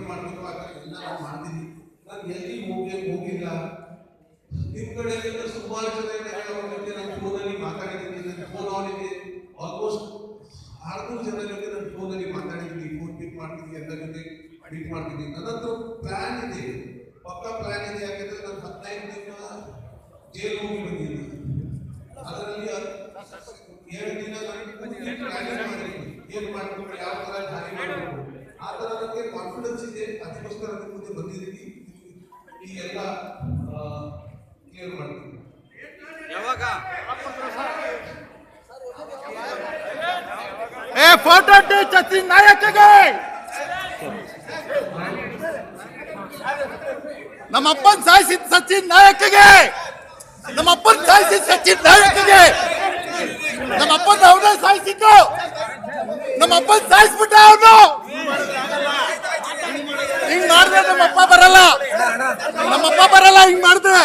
ಮಾಡಬೇಕು ಆ ಥರ ಎಲ್ಲ ನಾವು ಮಾಡ್ತೀವಿ. ನಾನು ಎಲ್ಲಿ ಹೋಗಿಲ್ಲ. ನಿಮ್ಮ ಕಡೆ ಸುಮಾರು ಜನ ಇದ್ದಾರೆ, ಅವ್ರ ಜೊತೆ ನಾನು ಫೋನಲ್ಲಿ ಮಾತಾಡಿದ್ದೀನಿ. ನನ್ನ ಫೋನ್ ಅವರಿಗೆ ಆಲ್ಮೋಸ್ಟ್ 600 ಜನ ಜೊತೆ ನಾನು ಫೋನಲ್ಲಿ ಮಾತಾಡಿದ್ದೀನಿ. ಫೋನ್ ಪಿಕ್ ಮಾಡ್ತೀನಿ, ಎಲ್ಲ ಜೊತೆ ಮೀಟ್ ಮಾಡ್ತೀನಿ. ನನ್ನತ್ರ ಪ್ಲಾನ್ ಇದೆ, ಪಕ್ಕಾ ಪ್ಲಾನ್ ಇದೆ. ಯಾಕಂದ್ರೆ ನಾನು 15 ದಿನ ಜೈಲು ಹೋಗಿ ಬಂದಿದ್ದೀನಿ. ಅದರಲ್ಲಿ 7 ದಿನ ಪ್ಲಾನಿಂಗ್ ಮಾಡಿದ್ದೀನಿ, ಏನು ಮಾಡಬೇಕು, ಯಾವ ಥರ ಜಾರಿ ಮಾಡಬೇಕು. ಆ ಥರ ನನಗೆ ಕಾನ್ಫಿಡೆನ್ಸ್ ಇದೆ. ಅದಕ್ಕೋಸ್ಕರ ನಿಮ್ಮ ಮುಂದೆ ಬಂದಿದ್ದೀನಿ. ಈ ಎಲ್ಲ ಕ್ಲಿಯರ್ ಮಾಡ್ತೀನಿ. ಯಾವಾಗ ಫೋಟೋ ಸಚಿನ್ ನಾಯಕಗೆ ನಮ್ಮಪ್ಪನ್ ಸಾಯಿಸಿದ ಸಚಿನ್ ನಾಯಕಗೆ, ನಮ್ಮಪ್ಪನ್ ಸಾಯಿಸಿದ ಸಚಿನ್ ನಾಯಕಗೆ, ನಮ್ಮಪ್ಪನ ಅವನೇ ಸಾಯಿಸಿದ್ದು, ನಮ್ಮಪ್ಪನ್ ಸಾಯಿಸ್ಬಿಟ್ಟ ಅವನು. ಹಿಂಗ್ ಮಾಡಿದ್ರೆ ನಮ್ಮಪ್ಪ ಬರಲ್ಲ ಹಿಂಗ್ ಮಾಡಿದ್ರೆ.